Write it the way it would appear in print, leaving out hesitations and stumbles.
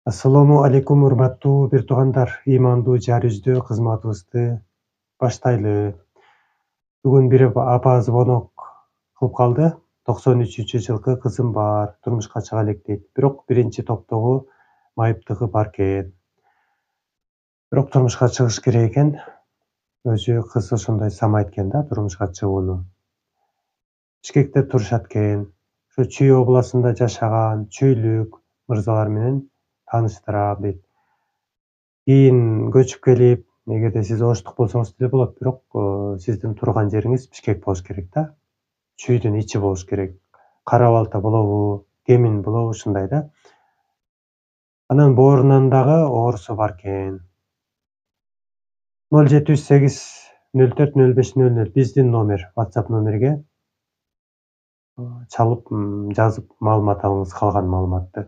Ассаламу алейкум, урматтуу бир туугандар. Ыймандуу жар үздүү кызматыбызды баштайлы. Бүгүн бир апа звонок кылып калды. 93-жылкы кызым бар, турмушка чыга элек дейт. Бирок биринчи топтогу майыптыгы бар экен. Бирок турмушка чыгыш керек экен. Өзү кызы ошондой самайт экен да турмушка чыгууну. Бишкекте турушат экен. Ошо Чүй областында жашаган чүйлүк мырзалар менен тааныштырам дейт. Кийин көчүп келип, эгерде сиз оштук болсоңуз деле болот, бирок сиздин турган жериңиз Бишкек болуш керек да. Чүйдүн ичи болуш керек. Кара балта болобу, Кемин болобу ушундай да. Анан боорунан дагы оорусу бар экен. 078 04 05 00 биздин номер, WhatsApp номерге чалып жазып маалымат алыңыз, калган маалыматты.